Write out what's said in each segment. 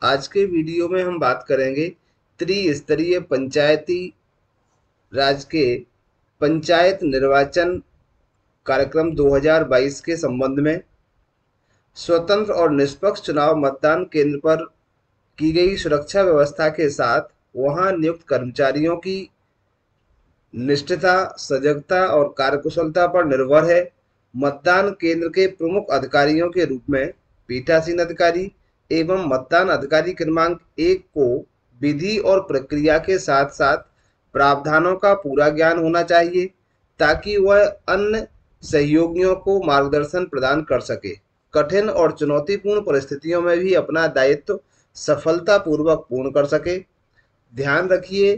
आज के वीडियो में हम बात करेंगे त्रिस्तरीय पंचायती राज के पंचायत निर्वाचन कार्यक्रम 2022 के संबंध में। स्वतंत्र और निष्पक्ष चुनाव मतदान केंद्र पर की गई सुरक्षा व्यवस्था के साथ वहां नियुक्त कर्मचारियों की निष्ठता, सजगता और कार्यकुशलता पर निर्भर है। मतदान केंद्र के प्रमुख अधिकारियों के रूप में पीठासीन अधिकारी एवं मतदान अधिकारी क्रमांक 1 को विधि और प्रक्रिया के साथ साथ प्रावधानों का पूरा ज्ञान होना चाहिए ताकि वह अन्य सहयोगियों को मार्गदर्शन प्रदान कर सके, कठिन और चुनौतीपूर्ण परिस्थितियों में भी अपना दायित्व सफलतापूर्वक पूर्ण कर सके। ध्यान रखिए,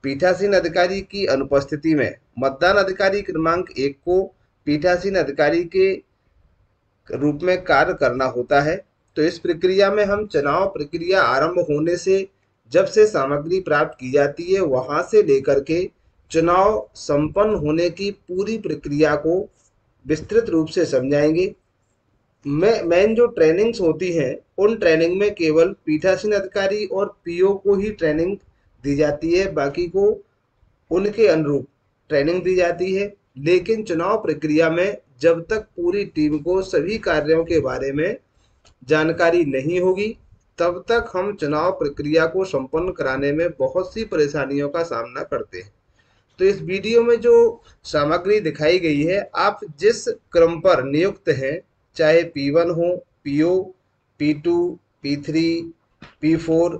पीठासीन अधिकारी की अनुपस्थिति में मतदान अधिकारी क्रमांक 1 को पीठासीन अधिकारी के रूप में कार्य करना होता है। तो इस प्रक्रिया में हम चुनाव प्रक्रिया आरंभ होने से, जब से सामग्री प्राप्त की जाती है वहां से लेकर के चुनाव संपन्न होने की पूरी प्रक्रिया को विस्तृत रूप से समझाएंगे। मेन जो ट्रेनिंग्स होती हैं उन ट्रेनिंग में केवल पीठासीन अधिकारी और पीओ को ही ट्रेनिंग दी जाती है, बाकी को उनके अनुरूप ट्रेनिंग दी जाती है। लेकिन चुनाव प्रक्रिया में जब तक पूरी टीम को सभी कार्यों के बारे में जानकारी नहीं होगी तब तक हम चुनाव प्रक्रिया को संपन्न कराने में बहुत सी परेशानियों का सामना करते हैं। तो इस वीडियो में जो सामग्री दिखाई गई है, आप जिस क्रम पर नियुक्त हैं, चाहे P1 हो, PO, P2, P3, P4,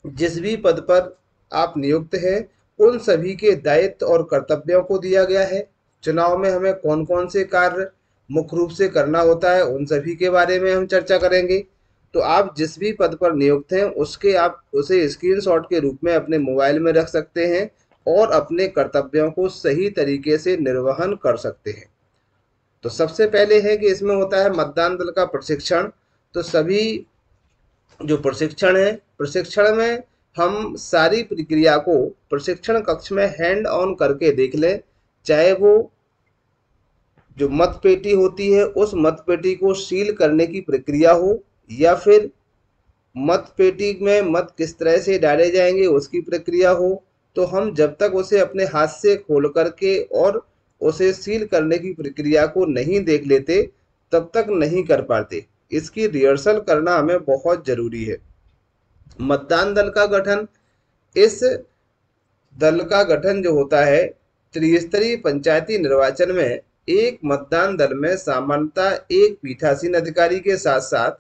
जिस भी पद पर आप नियुक्त हैं उन सभी के दायित्व और कर्तव्यों को दिया गया है। चुनाव में हमें कौन कौन से कार्य मुख्य रूप से करना होता है उन सभी के बारे में हम चर्चा करेंगे। तो आप जिस भी पद पर नियुक्त हैं उसके आप उसे स्क्रीनशॉट के रूप में अपने मोबाइल में रख सकते हैं और अपने कर्तव्यों को सही तरीके से निर्वहन कर सकते हैं। तो सबसे पहले है कि इसमें होता है मतदान दल का प्रशिक्षण। तो सभी जो प्रशिक्षण है, प्रशिक्षण में हम सारी प्रक्रिया को प्रशिक्षण कक्ष में हैंड ऑन करके देख लें, चाहे वो जो मत पेटी होती है उस मत पेटी को सील करने की प्रक्रिया हो या फिर मत पेटी में मत किस तरह से डाले जाएंगे उसकी प्रक्रिया हो। तो हम जब तक उसे अपने हाथ से खोल करके और उसे सील करने की प्रक्रिया को नहीं देख लेते तब तक नहीं कर पाते। इसकी रिहर्सल करना हमें बहुत जरूरी है। मतदान दल का गठन, इस दल का गठन जो होता है त्रिस्तरीय पंचायती निर्वाचन में, एक मतदान दल में सामान्यतः एक पीठासीन अधिकारी के साथ साथ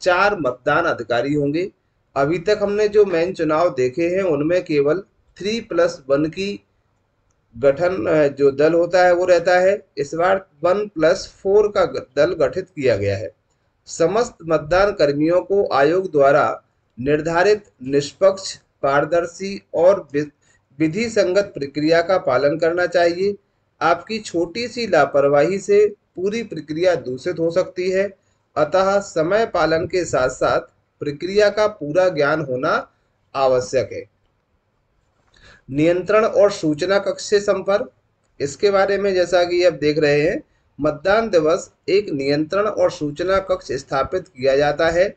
4 मतदान अधिकारी होंगे। अभी तक हमने जो मेन चुनाव देखे हैं उनमें केवल 3+1 की गठन जो दल होता है वो रहता है। इस बार 1+4 का दल गठित किया गया है। समस्त मतदान कर्मियों को आयोग द्वारा निर्धारित निष्पक्ष, पारदर्शी और विधि संगत प्रक्रिया का पालन करना चाहिए। आपकी छोटी सी लापरवाही से पूरी प्रक्रिया दूषित हो सकती है, अतः समय पालन के साथ साथ प्रक्रिया का पूरा ज्ञान होना आवश्यक है। नियंत्रण और सूचना कक्ष से संपर्क, इसके बारे में जैसा कि आप देख रहे हैं, मतदान दिवस एक नियंत्रण और सूचना कक्ष स्थापित किया जाता है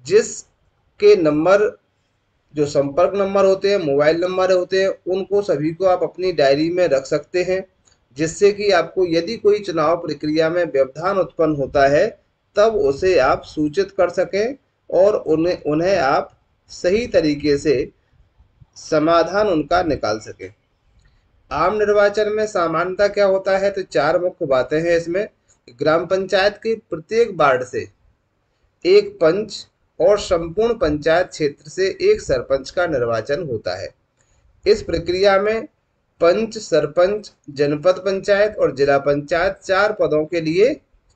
जिसके नंबर, जो संपर्क नंबर होते हैं, मोबाइल नंबर होते हैं, उनको सभी को आप अपनी डायरी में रख सकते हैं, जिससे कि आपको यदि कोई चुनाव प्रक्रिया में व्यवधान उत्पन्न होता है तब उसे आप सूचित कर सकें और उन्हें आप सही तरीके से समाधान उनका निकाल सकें। आम निर्वाचन में सामान्यतः क्या होता है, तो 4 मुख्य बातें हैं इसमें। ग्राम पंचायत के प्रत्येक वार्ड से एक पंच और संपूर्ण पंचायत क्षेत्र से एक सरपंच का निर्वाचन होता है। इस प्रक्रिया में पंच, सरपंच, जनपद पंचायत और जिला पंचायत 4 पदों के लिए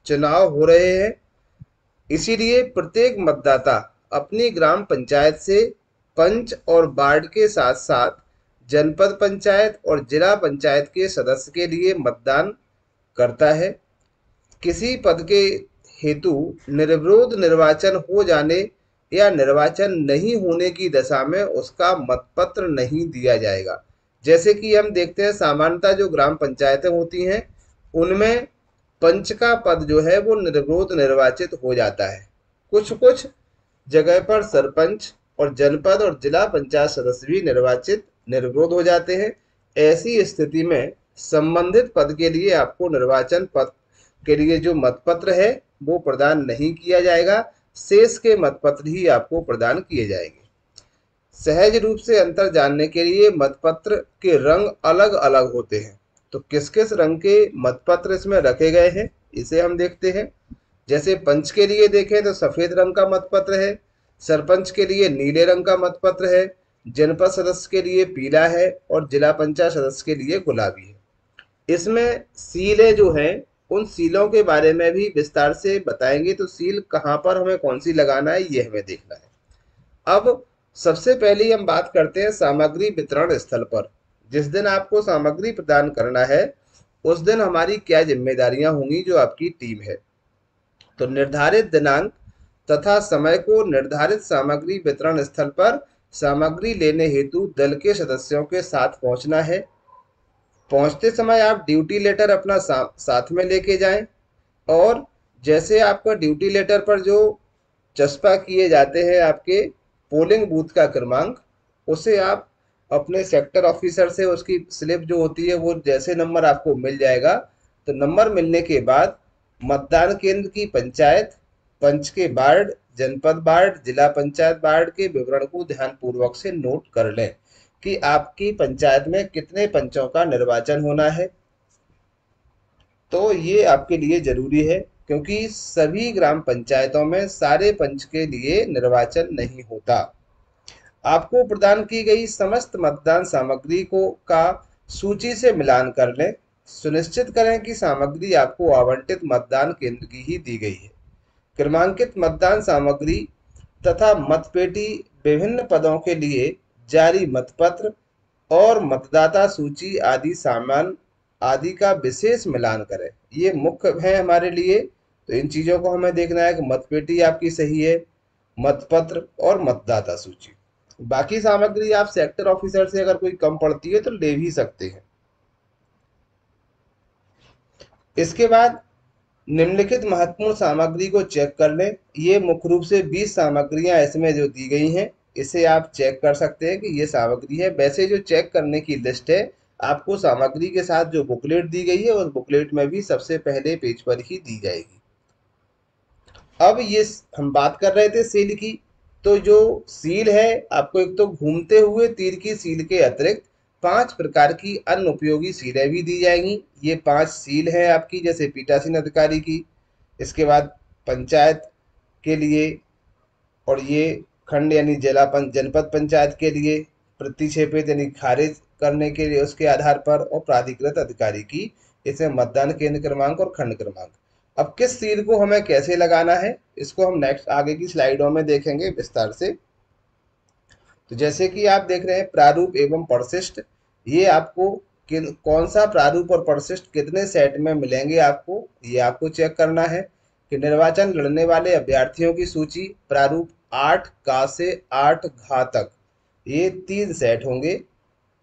चुनाव हो रहे हैं। इसीलिए प्रत्येक मतदाता अपनी ग्राम पंचायत से पंच और वार्ड के साथ साथ जनपद पंचायत और जिला पंचायत के सदस्य के लिए मतदान करता है। किसी पद के हेतु निर्विरोध निर्वाचन हो जाने या निर्वाचन नहीं होने की दशा में उसका मतपत्र नहीं दिया जाएगा। जैसे कि हम देखते हैं सामान्यतः जो ग्राम पंचायतें होती हैं उनमें पंच का पद जो है वो निर्विरोध निर्वाचित हो जाता है। कुछ कुछ जगह पर सरपंच और जनपद और जिला पंचायत सदस्य भी निर्विरोध हो जाते हैं। ऐसी स्थिति में संबंधित पद के लिए आपको निर्वाचन पद के लिए जो मतपत्र है वो प्रदान नहीं किया जाएगा। शेष के मतपत्र ही आपको प्रदान किए जाएंगे। सहज रूप से अंतर जानने के लिए मतपत्र के रंग अलग अलग होते हैं। तो किस किस रंग के मतपत्र इसमें रखे गए हैं इसे हम देखते हैं। जैसे पंच के लिए देखें तो सफेद रंग का मतपत्र है, सरपंच के लिए नीले रंग का मतपत्र है, जनपद सदस्य के लिए पीला है और जिला पंचायत सदस्य के लिए गुलाबी है। इसमें सीलें जो हैं उन सीलों के बारे में भी विस्तार से बताएंगे। तो सील कहाँ पर हमें कौन सी लगाना है ये हमें देखना है। अब सबसे पहले हम बात करते हैं सामग्री वितरण स्थल पर। जिस दिन आपको सामग्री प्रदान करना है उस दिन हमारी क्या जिम्मेदारियां होंगी जो आपकी टीम है। तो निर्धारित दिनांक तथा समय को निर्धारित सामग्री वितरण स्थल पर सामग्री लेने हेतु दल के सदस्यों के साथ पहुंचना है। पहुंचते समय आप ड्यूटी लेटर अपना साथ में लेके जाएं और जैसे आपका ड्यूटी लेटर पर जो चस्पा किए जाते हैं आपके पोलिंग बूथ का क्रमांक, उसे आप अपने सेक्टर ऑफिसर से उसकी स्लिप जो होती है वो जैसे नंबर आपको मिल जाएगा तो नंबर मिलने के बाद मतदान केंद्र की पंचायत, पंच के वार्ड, जनपद वार्ड, जिला पंचायत वार्ड के विवरण को ध्यानपूर्वक से नोट कर लें कि आपकी पंचायत में कितने पंचों का निर्वाचन होना है। तो ये आपके लिए जरूरी है क्योंकि सभी ग्राम पंचायतों में सारे पंच के लिए निर्वाचन नहीं होता। आपको प्रदान की गई समस्त मतदान सामग्री को का सूची से मिलान कर लें। सुनिश्चित करें कि सामग्री आपको आवंटित मतदान केंद्र की ही दी गई है। क्रमांकित मतदान सामग्री तथा मतपेटी, विभिन्न पदों के लिए जारी मतपत्र और मतदाता सूची आदि सामान आदि का विशेष मिलान करें। ये मुख्य है हमारे लिए। तो इन चीजों को हमें देखना है कि मतपेटी आपकी सही है, मतपत्र और मतदाता सूची। बाकी सामग्री आप सेक्टर ऑफिसर से अगर कोई कम पड़ती है तो ले भी सकते हैं। इसके बाद निम्नलिखित महत्वपूर्ण सामग्री को चेक कर लें। ये मुख्य रूप से 20 सामग्रियां इसमें जो दी गई हैं इसे आप चेक कर सकते हैं कि ये सामग्री है। वैसे जो चेक करने की लिस्ट है आपको सामग्री के साथ जो बुकलेट दी गई है उस बुकलेट में भी सबसे पहले पेज पर ही दी जाएगी। अब ये हम बात कर रहे थे सील की। तो जो सील है आपको एक तो घूमते हुए तीर की सील के अतिरिक्त 5 प्रकार की अन्य उपयोगी सीलें भी दी जाएंगी। ये 5 सील हैं आपकी, जैसे पीठासीन अधिकारी की, इसके बाद पंचायत के लिए, और ये खंड यानी जनपद पंचायत के लिए, प्रतिक्षेपित यानी खारिज करने के लिए उसके आधार पर, और प्राधिकृत अधिकारी की, इसमें मतदान केंद्र क्रमांक और खंड क्रमांक। अब किस सील को हमें कैसे लगाना है इसको हम नेक्स्ट आगे की स्लाइडों में देखेंगे विस्तार से। तो जैसे कि आप देख रहे हैं प्रारूप एवं परिशिष्ट, ये आपको कौन सा प्रारूप और परिशिष्ट कितने सेट में मिलेंगे आपको, ये आपको चेक करना है। कि निर्वाचन लड़ने वाले अभ्यर्थियों की सूची प्रारूप 8 का से 8 घा तक, ये 3 सेट होंगे।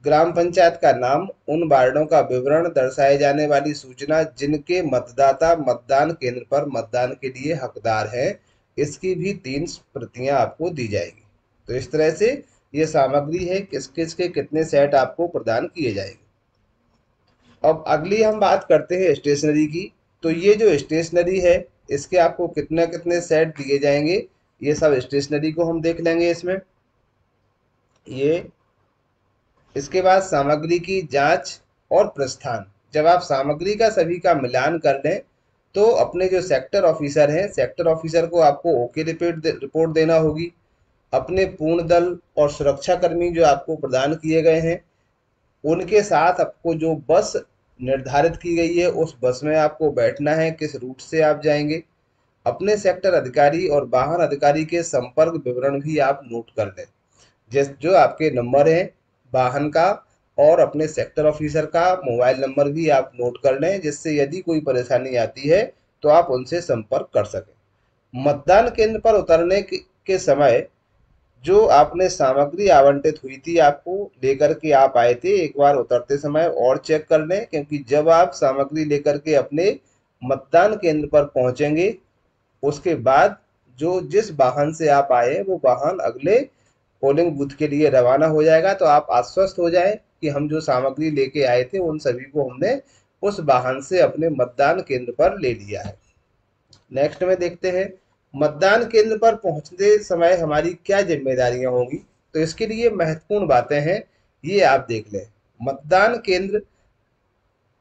ग्राम पंचायत का नाम, उन वार्डों का विवरण, दर्शाए जाने वाली सूचना जिनके मतदाता मतदान केंद्र पर मतदान के लिए हकदार हैं, इसकी भी 3 प्रतियां आपको दी जाएगी। तो इस तरह से ये सामग्री है किस किस के कितने सेट आपको प्रदान किए जाएंगे। अब अगली हम बात करते हैं स्टेशनरी की। तो ये जो स्टेशनरी है इसके आपको कितने कितने सेट दिए जाएंगे, ये सब स्टेशनरी को हम देख लेंगे इसमें। ये इसके बाद सामग्री की जांच और प्रस्थान। जब आप सामग्री का सभी का मिलान कर लें तो अपने जो सेक्टर ऑफिसर हैं, सेक्टर ऑफिसर को आपको ओके रिपोर्ट देना होगी। अपने पूर्ण दल और सुरक्षा कर्मी जो आपको प्रदान किए गए हैं उनके साथ आपको जो बस निर्धारित की गई है उस बस में आपको बैठना है, किस रूट से आप जाएंगे। अपने सेक्टर अधिकारी और वाहन अधिकारी के संपर्क विवरण भी आप नोट कर लें, जो आपके नंबर हैं वाहन का और अपने सेक्टर ऑफिसर का मोबाइल नंबर भी आप नोट कर लें, जिससे यदि कोई परेशानी आती है तो आप उनसे संपर्क कर सकें। मतदान केंद्र पर उतरने के समय जो आपने सामग्री आवंटित हुई थी आपको लेकर के आप आए थे, एक बार उतरते समय और चेक कर लें, क्योंकि जब आप सामग्री लेकर के अपने मतदान केंद्र पर पहुंचेंगे उसके बाद जो जिस वाहन से आप आए हैं वो वाहन अगले पोलिंग बूथ के लिए रवाना हो जाएगा। तो आप आश्वस्त हो जाएं कि हम जो सामग्री लेके आए थे उन सभी को हमने उस वाहन से अपने मतदान केंद्र पर ले लिया है। नेक्स्ट में देखते हैं मतदान केंद्र पर पहुंचते समय हमारी क्या जिम्मेदारियां होंगी। तो इसके लिए महत्वपूर्ण बातें हैं, ये आप देख लें। मतदान केंद्र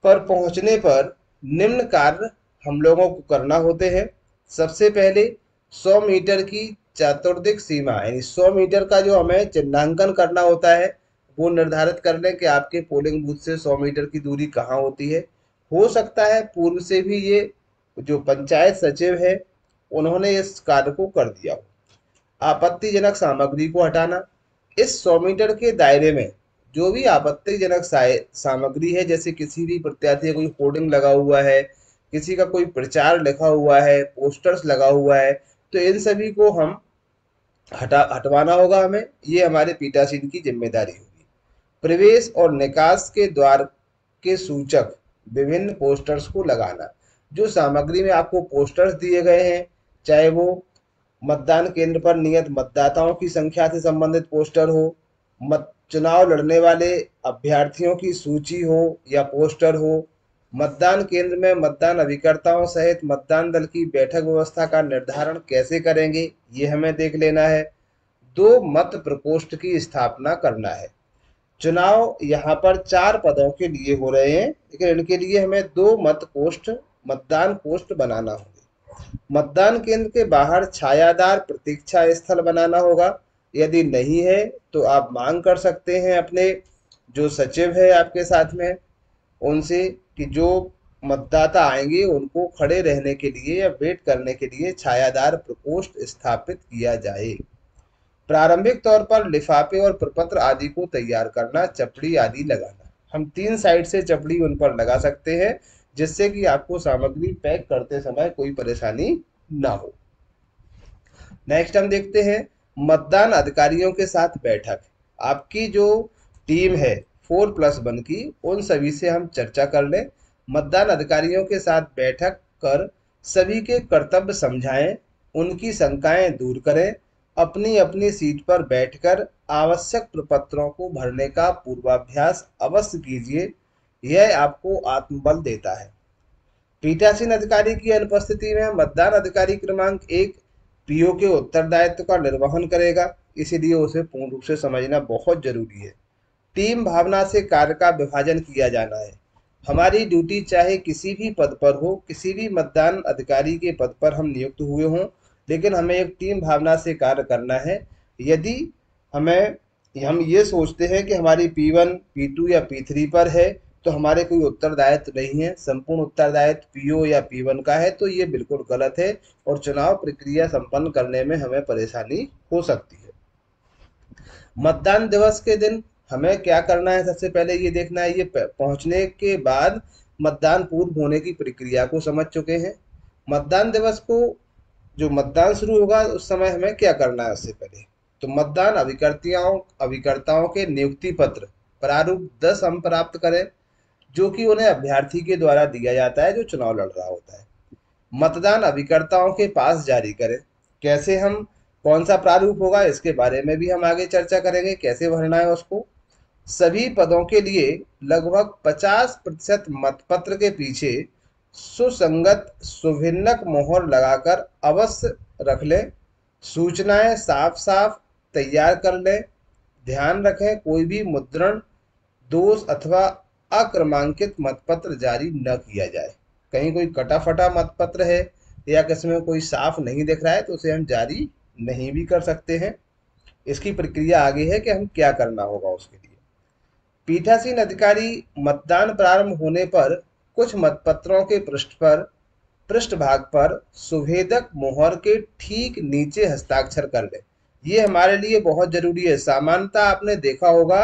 पर पहुंचने पर निम्न कार्य हम लोगों को करना होते हैं। सबसे पहले 100 मीटर की चतुर्दिक सीमा यानी 100 मीटर का जो हमें चिन्हांकन करना होता है वो निर्धारित कर लें कि आपके पोलिंग बूथ से 100 मीटर की दूरी कहाँ होती है। हो सकता है पूर्व से भी ये जो पंचायत सचिव है उन्होंने इस कार्य को कर दिया हो। आपत्तिजनक सामग्री को हटाना। इस 100 मीटर के दायरे में जो भी आपत्तिजनक सामग्री है, जैसे किसी भी प्रत्याशी का कोई होर्डिंग लगा हुआ है, किसी का कोई प्रचार लिखा हुआ है, पोस्टर्स लगा हुआ है, तो इन सभी को हम हटवाना होगा हमें। ये हमारे पीठासीन की जिम्मेदारी होगी। प्रवेश और निकास के द्वार के सूचक विभिन्न पोस्टर्स को लगाना। जो सामग्री में आपको पोस्टर्स दिए गए हैं, चाहे वो मतदान केंद्र पर नियत मतदाताओं की संख्या से संबंधित पोस्टर हो, चुनाव लड़ने वाले अभ्यर्थियों की सूची हो या पोस्टर हो, मतदान केंद्र में मतदान अभिकर्ताओं सहित मतदान दल की बैठक व्यवस्था का निर्धारण कैसे करेंगे, ये हमें देख लेना है। 2 मत प्रकोष्ठ की स्थापना करना है। चुनाव यहाँ पर 4 पदों के लिए हो रहे हैं, लेकिन इनके लिए हमें 2 मतदान पोस्ट बनाना होगा। मतदान केंद्र के बाहर छायादार प्रतीक्षा स्थल बनाना होगा। यदि नहीं है तो आप मांग कर सकते हैं अपने जो सचिव है आपके साथ में उनसे कि जो मतदाता आएंगे उनको खड़े रहने के लिए या वेट करने के लिए छायादार प्रकोष्ठ स्थापित किया जाए। प्रारंभिक तौर पर लिफाफे और प्रपत्र आदि को तैयार करना, चपड़ी आदि लगाना। हम 3 साइड से चपड़ी उन पर लगा सकते हैं जिससे कि आपको सामग्री पैक करते समय कोई परेशानी ना हो। नेक्स्ट हम देखते हैं मतदान अधिकारियों के साथ बैठक। आपकी जो टीम है 4+1 की, उन सभी से हम चर्चा कर लें। मतदान अधिकारियों के साथ बैठक कर सभी के कर्तव्य समझाएं, उनकी शंकाएं दूर करें। अपनी अपनी सीट पर बैठकर आवश्यक प्रपत्रों को भरने का पूर्वाभ्यास अवश्य कीजिए, यह आपको आत्मबल देता है। पीठासीन अधिकारी की अनुपस्थिति में मतदान अधिकारी क्रमांक 1 पीओ के उत्तरदायित्व का निर्वहन करेगा, इसलिए उसे पूर्ण रूप से समझना बहुत जरूरी है। टीम भावना से कार्य का विभाजन किया जाना है। हमारी ड्यूटी चाहे किसी भी पद पर हो, किसी भी मतदान अधिकारी के पद पर हम नियुक्त हुए हों, लेकिन हमें एक टीम भावना से कार्य करना है। यदि हम ये सोचते हैं कि हमारी P1, P2 या P3 पर है तो हमारे कोई उत्तरदायित्व नहीं है, संपूर्ण उत्तरदायित्व पीओ या P1 का है, तो ये बिल्कुल गलत है और चुनाव प्रक्रिया संपन्न करने में हमें परेशानी हो सकती है। मतदान दिवस के दिन हमें क्या करना है, सबसे पहले ये देखना है, ये पहुंचने के बाद मतदान पूर्व होने की प्रक्रिया को समझ चुके हैं। मतदान दिवस को जो मतदान शुरू होगा उस समय हमें क्या करना है, उससे पहले तो मतदान अभिकर्ताओं के नियुक्ति पत्र प्रारूप 10 हम प्राप्त करें, जो कि उन्हें अभ्यर्थी के द्वारा दिया जाता है जो चुनाव लड़ रहा होता है। मतदान अभिकर्ताओं के पास जारी करें। कैसे हम कौन सा प्रारूप होगा इसके बारे में भी हम आगे चर्चा करेंगे, कैसे भरना है उसको। सभी पदों के लिए लगभग 50% मतपत्र के पीछे सुसंगत सुभिन्नक मोहर लगाकर अवश्य रख लें। सूचनाएं साफ साफ तैयार कर लें। ध्यान रखें कोई भी मुद्रण दोष अथवा अक्रमांकित मतपत्र जारी न किया जाए। कहीं कोई कटा फटा मतपत्र है या किसी में कोई साफ नहीं दिख रहा है तो उसे हम जारी नहीं भी कर सकते हैं। इसकी प्रक्रिया आगे है कि हम क्या करना होगा उसके लिए। पीठासीन अधिकारी मतदान प्रारंभ होने पर कुछ मतपत्रों के पृष्ठभाग पर सुभेदक मोहर के ठीक नीचे हस्ताक्षर कर ले। ये हमारे लिए बहुत जरूरी है। सामान्यतः आपने देखा होगा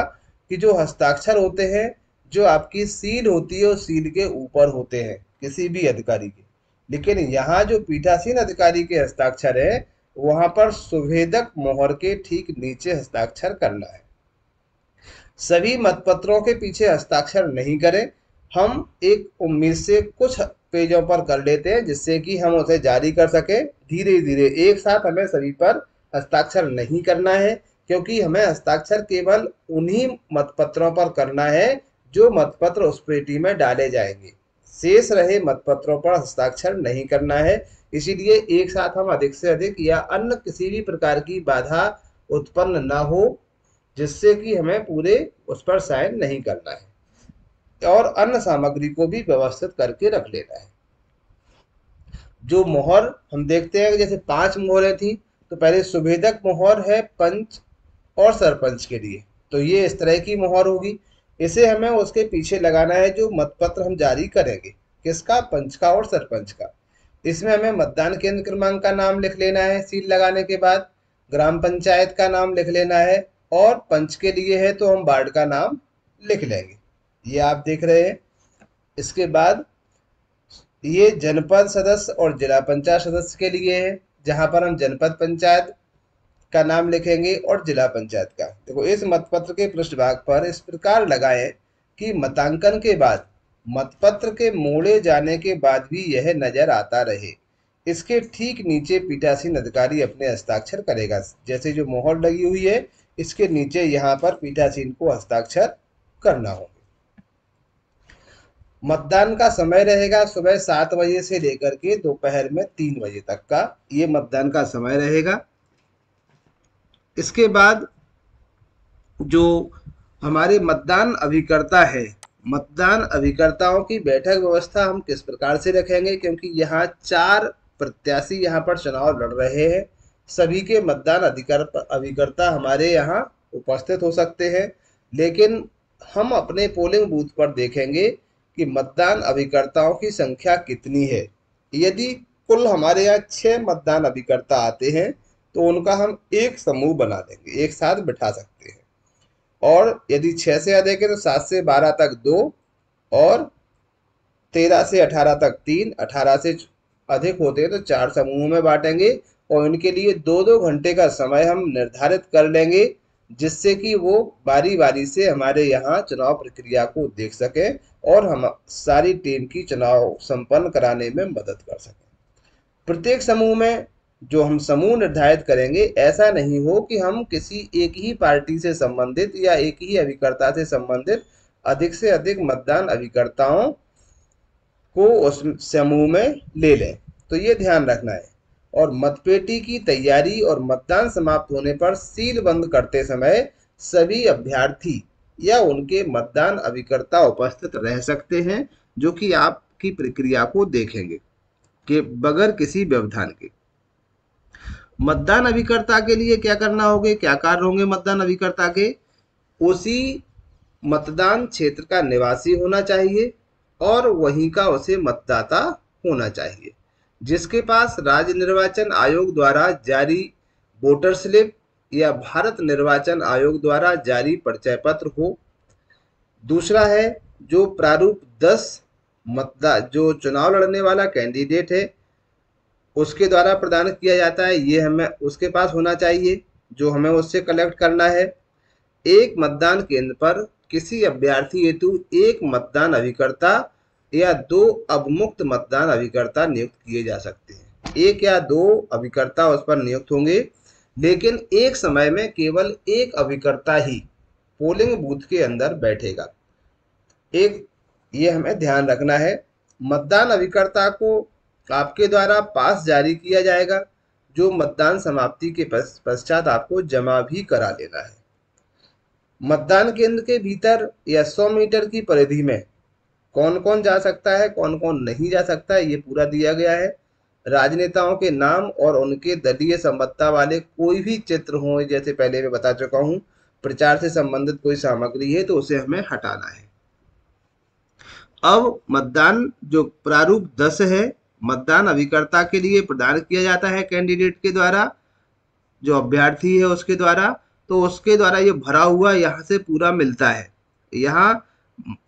कि जो हस्ताक्षर होते हैं, जो आपकी सील होती है, उस सील के ऊपर होते हैं किसी भी अधिकारी के, लेकिन यहाँ जो पीठासीन अधिकारी के हस्ताक्षर है वहां पर सुभेदक मोहर के ठीक नीचे हस्ताक्षर करना है। सभी मतपत्रों के पीछे हस्ताक्षर नहीं करें। हम एक उम्मीद से कुछ पेजों पर कर लेते हैं, जिससे कि हम उसे जारी कर सकें। धीरे धीरे एक साथ हमें सभी पर हस्ताक्षर नहीं करना है, क्योंकि हमें हस्ताक्षर केवल उन्हीं मतपत्रों पर करना है जो मतपत्र उस पेटी में डाले जाएंगे। शेष रहे मतपत्रों पर हस्ताक्षर नहीं करना है। इसीलिए एक साथ हम अधिक से अधिक या अन्य किसी भी प्रकार की बाधा उत्पन्न ना हो, जिससे कि हमें पूरे उस पर साइन नहीं करना है, और अन्य सामग्री को भी व्यवस्थित करके रख लेना है। जो मोहर हम देखते हैं कि जैसे 5 मोहरें थी, तो पहले सुभेदक मोहर है पंच और सरपंच के लिए, तो ये इस तरह की मोहर होगी। इसे हमें उसके पीछे लगाना है जो मतपत्र हम जारी करेंगे, किसका, पंच का और सरपंच का। इसमें हमें मतदान केंद्र क्रमांक का नाम लिख लेना है सील लगाने के बाद, ग्राम पंचायत का नाम लिख लेना है, और पंच के लिए है तो हम वार्ड का नाम लिख लेंगे। ये आप देख रहे हैं। इसके बाद ये जनपद सदस्य और जिला पंचायत सदस्य के लिए है, जहां पर हम जनपद पंचायत का नाम लिखेंगे और जिला पंचायत का। देखो, इस मतपत्र के पृष्ठभाग पर इस प्रकार लगाएं कि मतांकन के बाद मतपत्र के मोड़े जाने के बाद भी यह नजर आता रहे। इसके ठीक नीचे पीठासीन अधिकारी अपने हस्ताक्षर करेगा। जैसे जो मोहर लगी हुई है, इसके नीचे यहाँ पर पीठासीन को हस्ताक्षर करना होगा। मतदान का समय रहेगा सुबह 7 बजे से लेकर के दोपहर में 3 बजे तक का, ये मतदान का समय रहेगा। इसके बाद जो हमारे मतदान अभिकर्ता है, मतदान अभिकर्ताओं की बैठक व्यवस्था हम किस प्रकार से रखेंगे, क्योंकि यहाँ 4 प्रत्याशी यहाँ पर चुनाव लड़ रहे हैं। सभी के मतदान अभिकर्ता हमारे यहाँ उपस्थित हो सकते हैं, लेकिन हम अपने पोलिंग बूथ पर देखेंगे कि मतदान अभिकर्ताओं की संख्या कितनी है। यदि कुल हमारे यहाँ 6 मतदान अभिकर्ता आते हैं, तो उनका हम एक समूह बना देंगे, एक साथ बिठा सकते हैं। और यदि 6 से अधिक है तो 7 से 12 तक 2, और 13 से 18 तक 3, 18 से अधिक होते हैं तो 4 समूहों में बांटेंगे, और इनके लिए 2-2 घंटे का समय हम निर्धारित कर लेंगे, जिससे कि वो बारी बारी से हमारे यहाँ चुनाव प्रक्रिया को देख सकें और हम सारी टीम की चुनाव संपन्न कराने में मदद कर सकें। प्रत्येक समूह में जो हम समूह निर्धारित करेंगे, ऐसा नहीं हो कि हम किसी एक ही पार्टी से संबंधित या एक ही अभिकर्ता से संबंधित अधिक से अधिक मतदान अभिकर्ताओं को उस समूह में ले लें, तो ये ध्यान रखना है। और मतपेटी की तैयारी और मतदान समाप्त होने पर सील बंद करते समय सभी अभ्यर्थी या उनके मतदान अभिकर्ता उपस्थित रह सकते हैं, जो कि आपकी प्रक्रिया को देखेंगे कि बगैर किसी व्यवधान के। मतदान अभिकर्ता के लिए क्या करना होगा, क्या कार्य होंगे मतदान अभिकर्ता के, उसी मतदान क्षेत्र का निवासी होना चाहिए और वहीं का उसे मतदाता होना चाहिए, जिसके पास राज्य निर्वाचन आयोग द्वारा जारी वोटर स्लिप या भारत निर्वाचन आयोग द्वारा जारी परिचय पत्र हो। दूसरा है जो प्रारूप 10 जो चुनाव लड़ने वाला कैंडिडेट है उसके द्वारा प्रदान किया जाता है, ये हमें उसके पास होना चाहिए, जो हमें उससे कलेक्ट करना है। एक मतदान केंद्र पर किसी अभ्यर्थी हेतु एक मतदान अभिकर्ता या 2 अवमुक्त मतदान अभिकर्ता नियुक्त किए जा सकते हैं। 1 या 2 अभिकर्ता उस पर नियुक्त होंगे, लेकिन एक समय में केवल एक अभिकर्ता ही पोलिंग बूथ के अंदर बैठेगा। ये हमें ध्यान रखना है। मतदान अभिकर्ता को आपके द्वारा पास जारी किया जाएगा, जो मतदान समाप्ति के पश्चात आपको जमा भी करा लेना है। मतदान केंद्र के भीतर या 100 मीटर की परिधि में कौन कौन जा सकता है, कौन कौन नहीं जा सकता है, ये पूरा दिया गया है। राजनेताओं के नाम और उनके दलीय संबद्धता वाले कोई भी चित्र हो, जैसे पहले मैं बता चुका हूं, प्रचार से संबंधित कोई सामग्री है तो उसे हमें हटाना है। अब मतदान जो प्रारूप 10 है, मतदान अभिकर्ता के लिए प्रदान किया जाता है कैंडिडेट के द्वारा, जो अभ्यर्थी है उसके द्वारा, तो उसके द्वारा ये भरा हुआ यहाँ से पूरा मिलता है। यहाँ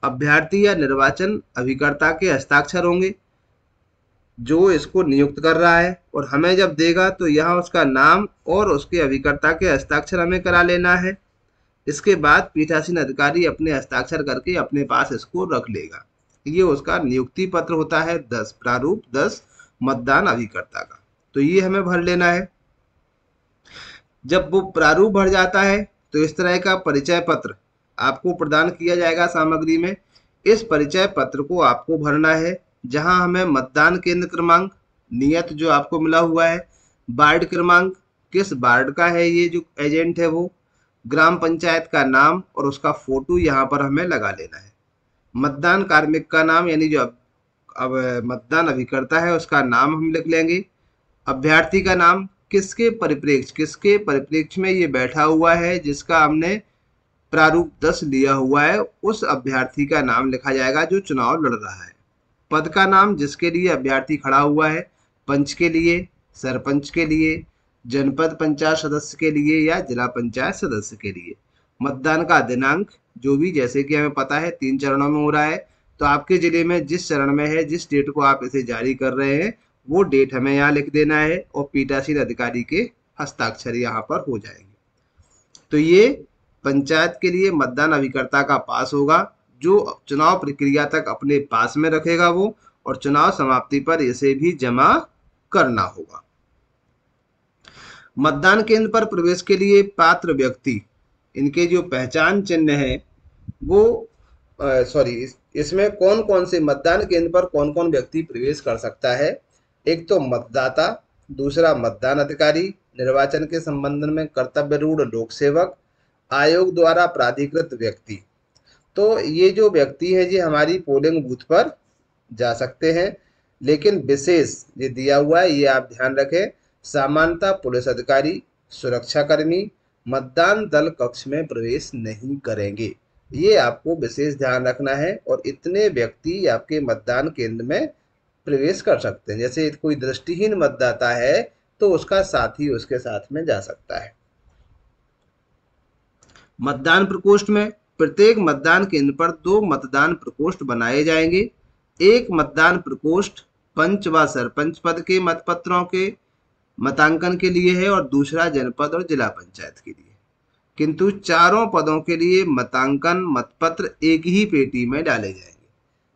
अभ्यर्थी या निर्वाचन अभिकर्ता के हस्ताक्षर होंगे, जो इसको नियुक्त कर रहा है, और हमें जब देगा तो यहाँ उसका नाम और उसके अभिकर्ता के हस्ताक्षर हमें करा लेना है। इसके बाद पीठासीन अधिकारी अपने हस्ताक्षर करके अपने पास इसको रख लेगा। ये उसका नियुक्ति पत्र होता है 10, प्रारूप 10 मतदान अभिकर्ता का। तो ये हमें भर लेना है। जब वो प्रारूप भर जाता है तो इस तरह का परिचय पत्र आपको प्रदान किया जाएगा सामग्री में। इस परिचय पत्र को आपको भरना है, जहां हमें मतदान केंद्र क्रमांक, नियत जो आपको मिला हुआ है, वार्ड क्रमांक, किस वार्ड का है ये जो एजेंट है वो, ग्राम पंचायत का नाम और उसका फोटो यहाँ पर हमें लगा लेना है। मतदान कार्मिक का नाम यानी जो अब मतदान अभिकर्ता है उसका नाम हम लिख लेंगे। अभ्यर्थी का नाम, किसके परिप्रेक्ष्य में ये बैठा हुआ है जिसका हमने प्रारूप 10 लिया हुआ है, उस अभ्यर्थी का नाम लिखा जाएगा जो चुनाव लड़ रहा है। पद का नाम जिसके लिए अभ्यर्थी खड़ा हुआ है, पंच के लिए, सरपंच के लिए, जनपद पंचायत सदस्य के लिए या जिला पंचायत सदस्य के लिए। मतदान का दिनांक जो भी, जैसे कि हमें पता है 3 चरणों में हो रहा है, तो आपके जिले में जिस चरण में है, जिस डेट को आप इसे जारी कर रहे हैं, वो डेट हमें यहाँ लिख देना है और पीठासीन अधिकारी के हस्ताक्षर यहाँ पर हो जाएंगे। तो ये पंचायत के लिए मतदान अभिकर्ता का पास होगा, जो चुनाव प्रक्रिया तक अपने पास में रखेगा वो, और चुनाव समाप्ति पर इसे भी जमा करना होगा। मतदान केंद्र पर प्रवेश के लिए पात्र व्यक्ति, इनके जो पहचान चिन्ह है वो इसमें कौन कौन से मतदान केंद्र पर कौन कौन व्यक्ति प्रवेश कर सकता है। एक तो मतदाता, दूसरा मतदान अधिकारी, निर्वाचन के संबंध में कर्तव्यरूढ़ लोक सेवक, आयोग द्वारा प्राधिकृत व्यक्ति। तो ये जो व्यक्ति है ये हमारी पोलिंग बूथ पर जा सकते हैं, लेकिन विशेष ये दिया हुआ है, ये आप ध्यान रखें, सामान्यतः पुलिस अधिकारी, सुरक्षाकर्मी मतदान दल कक्ष में प्रवेश नहीं करेंगे। ये आपको विशेष ध्यान रखना है। और इतने व्यक्ति आपके मतदान केंद्र में प्रवेश कर सकते हैं। जैसे कोई दृष्टिहीन मतदाता है तो उसका साथी उसके साथ में जा सकता है। मतदान प्रकोष्ठ में प्रत्येक मतदान केंद्र पर 2 मतदान प्रकोष्ठ बनाए जाएंगे। एक मतदान प्रकोष्ठ पंच व सरपंच पद के मतपत्रों के मतांकन के लिए है और दूसरा जनपद और जिला पंचायत के लिए। किंतु चारों पदों के लिए मतांकन मतपत्र एक ही पेटी में डाले जाएंगे।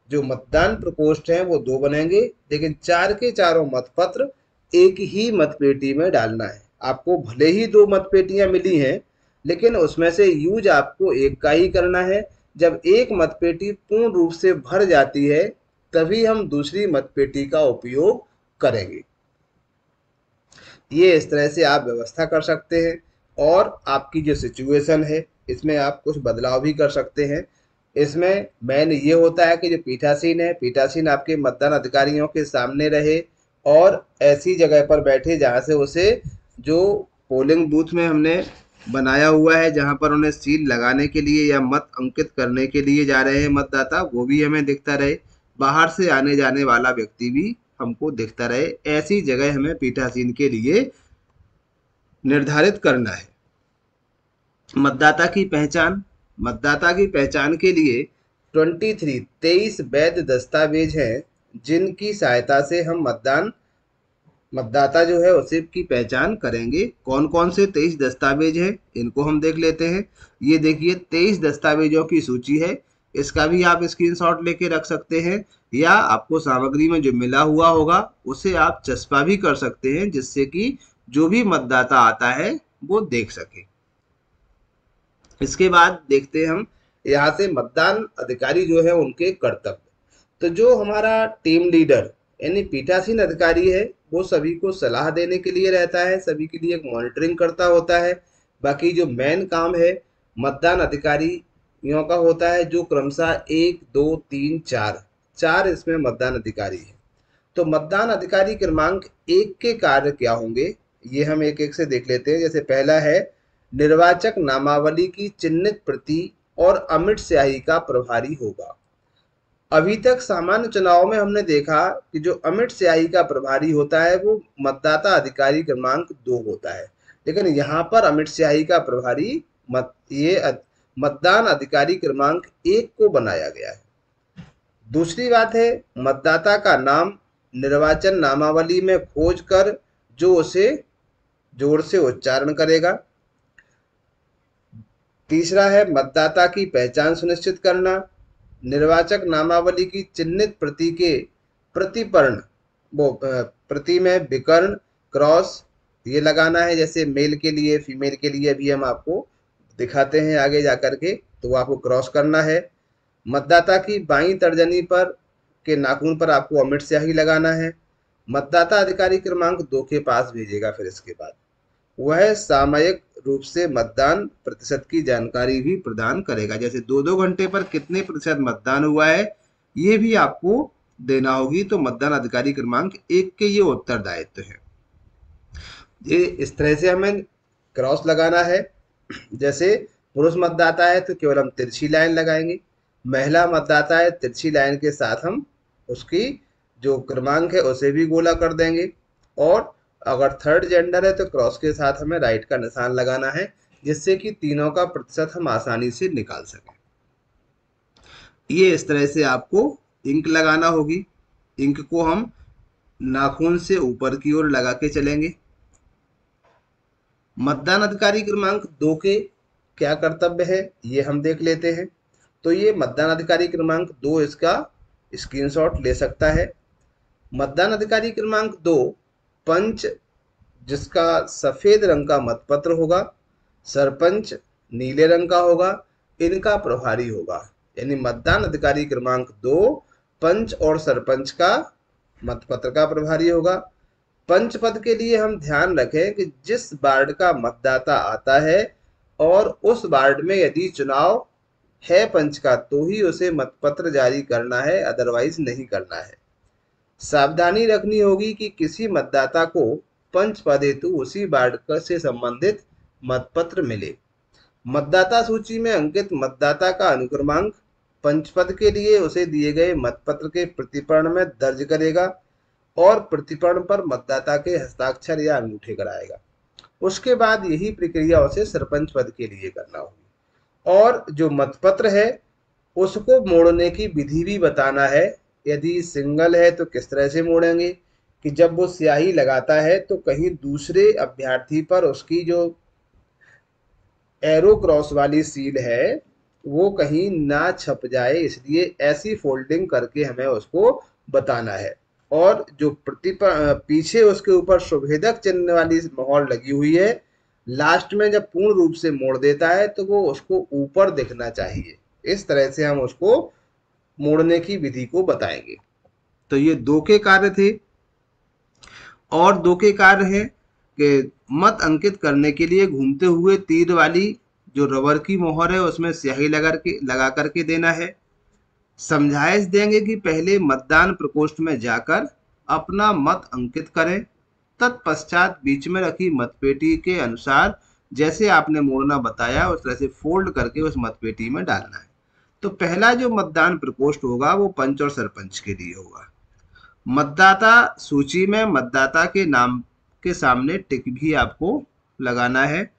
जो मतदान प्रकोष्ठ हैं वो 2 बनेंगे, लेकिन 4 के चारों मतपत्र एक ही मतपेटी में डालना है। आपको भले ही 2 मतपेटियां मिली हैं, लेकिन उसमें से यूज आपको एक का ही करना है। जब एक मतपेटी पूर्ण रूप से भर जाती है तभी हम दूसरी मतपेटी का उपयोग करेंगे। ये इस तरह से आप व्यवस्था कर सकते हैं। और आपकी जो सिचुएशन है इसमें आप कुछ बदलाव भी कर सकते हैं। इसमें मेन ये होता है कि जो पीठासीन है, पीठासीन आपके मतदान अधिकारियों के सामने रहे और ऐसी जगह पर बैठे जहां से उसे जो पोलिंग बूथ में हमने बनाया हुआ है, जहां पर उन्हें सील लगाने के लिए या मत अंकित करने के लिए जा रहे हैं मतदाता, वो भी हमें दिखता रहे। बाहर से आने जाने वाला व्यक्ति भी हमको दिखता रहे। ऐसी जगह हमें पीठासीन के लिए निर्धारित करना है। मतदाता की पहचान के लिए 23 वैध दस्तावेज हैं, जिनकी सहायता से हम मतदाता जो है उसे की पहचान करेंगे। कौन कौन से 23 दस्तावेज हैं इनको हम देख लेते हैं। ये देखिए 23 दस्तावेजों की सूची है। इसका भी आप स्क्रीनशॉट लेके रख सकते हैं, या आपको सामग्री में जो मिला हुआ होगा उसे आप चस्पा भी कर सकते हैं, जिससे कि जो भी मतदाता आता है वो देख सके। इसके बाद देखते हैं हम यहाँ से मतदान अधिकारी जो है उनके कर्तव्य। तो जो हमारा टीम लीडर यानी पीठासीन अधिकारी है वो सभी को सलाह देने के लिए रहता है, सभी के लिए एक मॉनिटरिंग करता होता है। बाकी जो मेन काम है मतदान अधिकारियों का होता है, जो क्रमशः 1 2 3 4 इसमें मतदान अधिकारी है। तो मतदान अधिकारी क्रमांक 1 के कार्य क्या होंगे ये हम एक एक से देख लेते हैं। जैसे पहला है निर्वाचक नामावली की चिन्हित प्रति और अमिट स्याही का प्रभारी होगा। अभी तक सामान्य चुनाव में हमने देखा कि जो अमिट स्याही का प्रभारी होता है वो मतदाता अधिकारी क्रमांक 2 होता है, लेकिन यहाँ पर अमिट स्याही का प्रभारी मतदान अधिकारी क्रमांक 1 को बनाया गया है। दूसरी बात है मतदाता का नाम निर्वाचन नामावली में खोज कर जो उसे जोर से उच्चारण करेगा। तीसरा है मतदाता की पहचान सुनिश्चित करना। निर्वाचक नामावली की चिन्हित प्रति के प्रतिपर्ण प्रति में विकर्ण क्रॉस ये लगाना है। जैसे मेल के लिए, फीमेल के लिए भी हम आपको दिखाते हैं आगे जाकर के, तो वो आपको क्रॉस करना है। मतदाता की बाईं तर्जनी पर के नाखून पर आपको अमिट स्याही लगाना है। मतदाता अधिकारी क्रमांक 2 के पास भेजेगा। फिर इसके बाद वह सामयिक रूप से मतदान प्रतिशत की जानकारी भी प्रदान करेगा। जैसे 2-2 घंटे पर कितने प्रतिशत मतदान हुआ है ये भी आपको देना होगी। तो मतदान अधिकारी क्रमांक 1 के ये उत्तरदायित्व है। ये इस तरह से हमें क्रॉस लगाना है। जैसे पुरुष मतदाता है तो केवल हम तिरछी लाइन लगाएंगे, महिला मतदाता है तिरछी लाइन के साथ हम उसकी जो क्रमांक है उसे भी गोला कर देंगे। और अगर थर्ड जेंडर है तो क्रॉस के साथ हमें राइट का निशान लगाना है, जिससे कि तीनों का प्रतिशत हम आसानी से निकाल सकें। ये इस तरह से आपको इंक लगाना होगी। इंक को हम नाखून से ऊपर की ओर लगा के चलेंगे। मतदान अधिकारी क्रमांक 2 के क्या कर्तव्य है ये हम देख लेते हैं। तो ये मतदान अधिकारी क्रमांक 2 इसका स्क्रीनशॉट ले सकता है। मतदान अधिकारी क्रमांक 2 पंच जिसका सफेद रंग का मतपत्र होगा, सरपंच नीले रंग का होगा, इनका प्रभारी होगा। यानी मतदान अधिकारी क्रमांक 2 पंच और सरपंच का मतपत्र का प्रभारी होगा। पंच पद के लिए हम ध्यान रखें कि जिस वार्ड का मतदाता आता है और उस वार्ड में यदि चुनाव है पंच का तो ही उसे मतपत्र जारी करना है, अदरवाइज नहीं करना है। सावधानी रखनी होगी कि किसी मतदाता को पंच पद हेतु उसी वार्ड से संबंधित मतपत्र मिले। मतदाता सूची में अंकित मतदाता का अनुक्रमांक पंच पद के लिए उसे दिए गए मतपत्र के प्रतिपर्ण में दर्ज करेगा और प्रतिपर्ण पर मतदाता के हस्ताक्षर या अंगूठे कराएगा। उसके बाद यही प्रक्रिया उसे सरपंच पद के लिए करना होगी। और जो मतपत्र है उसको मोड़ने की विधि भी बताना है। यदि सिंगल है तो किस तरह से मोड़ेंगे कि जब वो स्याही लगाता है तो कहीं दूसरे अभ्यर्थी पर उसकी जो एरो क्रॉस वाली सील है वो कहीं ना छप जाए, इसलिए ऐसी फोल्डिंग करके हमें उसको बताना है। और जो पीछे उसके ऊपर शुभेदक चिन्ह वाली मोहर लगी हुई है, लास्ट में जब पूर्ण रूप से मोड़ देता है तो वो उसको ऊपर दिखना चाहिए। इस तरह से हम उसको मोड़ने की विधि को बताएंगे। तो ये 2 के कार्य थे। और 2 के कार्य है कि मत अंकित करने के लिए घूमते हुए तीर वाली जो रबर की मोहर है उसमें स्याही लगा करके देना है। समझाइश देंगे कि पहले मतदान प्रकोष्ठ में जाकर अपना मत अंकित करें, तत्पश्चात बीच में रखी मतपेटी के अनुसार जैसे आपने मोड़ना बताया उस तरह से फोल्ड करके उस मतपेटी में डालना है। तो पहला जो मतदान प्रकोष्ठ होगा वो पंच और सरपंच के लिए होगा। मतदाता सूची में मतदाता के नाम के सामने टिक भी आपको लगाना है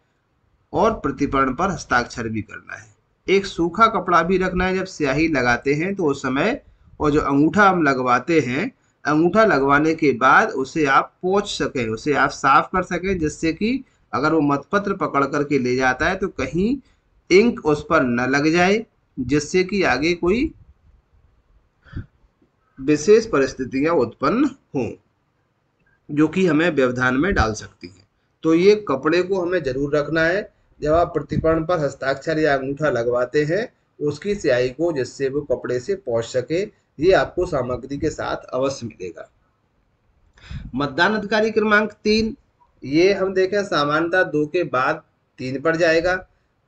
और प्रतिपर्ण पर हस्ताक्षर भी करना है। एक सूखा कपड़ा भी रखना है जब स्याही लगाते हैं तो उस समय, और जो अंगूठा हम लगवाते हैं, अंगूठा लगवाने के बाद उसे आप पोंछ सकें, उसे आप साफ कर सकें, जिससे कि अगर वो मतपत्र पकड़ करके ले जाता है तो कहीं इंक उस पर न लग जाए, जिससे कि आगे कोई विशेष परिस्थितियां उत्पन्न हों जो कि हमें व्यवधान में डाल सकती हैं। तो ये कपड़े को हमें जरूर रखना है जब आप प्रतिपर्ण पर हस्ताक्षर या अंगूठा लगवाते हैं, उसकी स्याही को जिससे वो कपड़े से पोंछ सके, ये आपको सामग्री के साथ अवश्य मिलेगा। मतदान अधिकारी क्रमांक 3, ये हम देखें सामान्यतः 2 के बाद 3 पर जाएगा।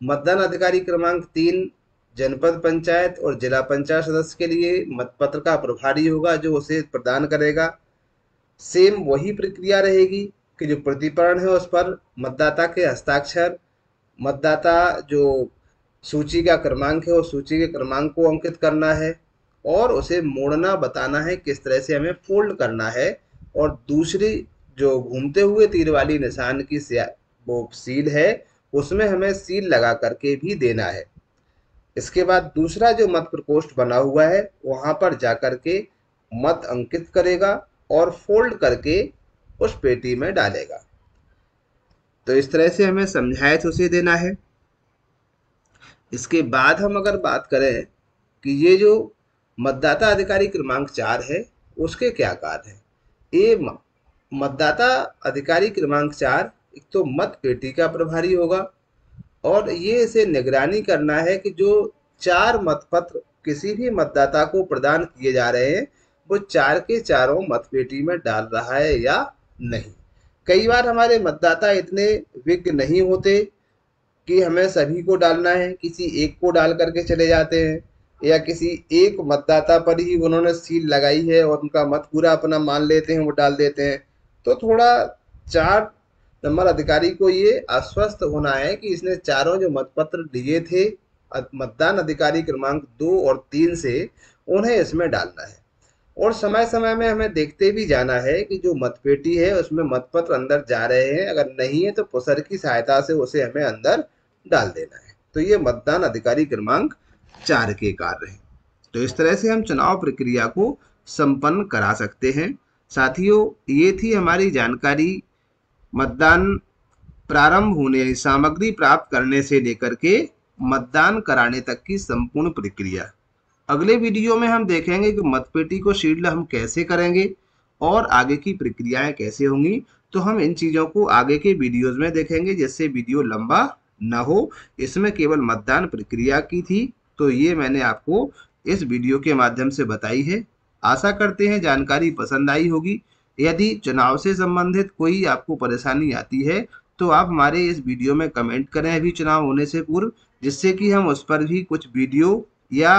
मतदान अधिकारी क्रमांक 3 जनपद पंचायत और जिला पंचायत सदस्य के लिए मतपत्र का प्रभारी होगा जो उसे प्रदान करेगा। सेम वही प्रक्रिया रहेगी कि जो प्रतिपर्ण है उस पर मतदाता के हस्ताक्षर, मतदाता जो सूची का क्रमांक है उस सूची के क्रमांक को अंकित करना है और उसे मोड़ना बताना है किस तरह से हमें फोल्ड करना है। और दूसरी जो घूमते हुए तीर वाली निशान की वो सील है उसमें हमें सील लगा करके भी देना है। इसके बाद दूसरा जो मत प्रकोष्ठ बना हुआ है वहां पर जाकर के मत अंकित करेगा और फोल्ड करके उस पेटी में डालेगा। तो इस तरह से हमें समझाइश उसे देना है। इसके बाद हम अगर बात करें कि ये जो मतदाता अधिकारी क्रमांक 4 है उसके क्या कार्य हैं। ये मतदाता अधिकारी क्रमांक 4 एक तो मत पेटी का प्रभारी होगा, और ये इसे निगरानी करना है कि जो 4 मतपत्र किसी भी मतदाता को प्रदान किए जा रहे हैं वो 4 के चारों मतपेटी में डाल रहा है या नहीं। कई बार हमारे मतदाता इतने विज्ञ नहीं होते कि हमें सभी को डालना है, किसी एक को डाल करके चले जाते हैं, या किसी एक मतदाता पर ही उन्होंने सील लगाई है और उनका मत पूरा अपना मान लेते हैं, वो डाल देते हैं। तो थोड़ा 4 नंबर अधिकारी को ये आश्वस्त होना है कि इसने चारों जो मतपत्र लिए थे मतदान अधिकारी क्रमांक 2 और 3 से, उन्हें इसमें डालना है। और समय समय में हमें देखते भी जाना है कि जो मतपेटी है उसमें मतपत्र अंदर जा रहे हैं, अगर नहीं है तो पुसर की सहायता से उसे हमें अंदर डाल देना है। तो ये मतदान अधिकारी क्रमांक 4 के कार्य हैं। तो इस तरह से हम चुनाव प्रक्रिया को संपन्न करा सकते हैं। साथियों, ये थी हमारी जानकारी मतदान प्रारंभ होने, सामग्री प्राप्त करने से लेकर के मतदान कराने तक की संपूर्ण प्रक्रिया। अगले वीडियो में हम देखेंगे कि मतपेटी को सील हम कैसे करेंगे और आगे की प्रक्रियाएं कैसे होंगी। तो हम इन चीज़ों को आगे के वीडियोज में देखेंगे, जिससे वीडियो लंबा ना हो। इसमें केवल मतदान प्रक्रिया की थी, तो ये मैंने आपको इस वीडियो के माध्यम से बताई है। आशा करते हैं जानकारी पसंद आई होगी। यदि चुनाव से संबंधित कोई आपको परेशानी आती है तो आप हमारे इस वीडियो में कमेंट करें अभी चुनाव होने से पूर्व, जिससे कि हम उस पर भी कुछ वीडियो या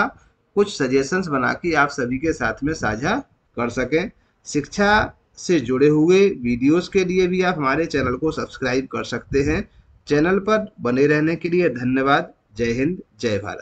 कुछ सजेशंस बना के आप सभी के साथ में साझा कर सकें। शिक्षा से जुड़े हुए वीडियोस के लिए भी आप हमारे चैनल को सब्सक्राइब कर सकते हैं। चैनल पर बने रहने के लिए धन्यवाद। जय हिंद, जय भारत।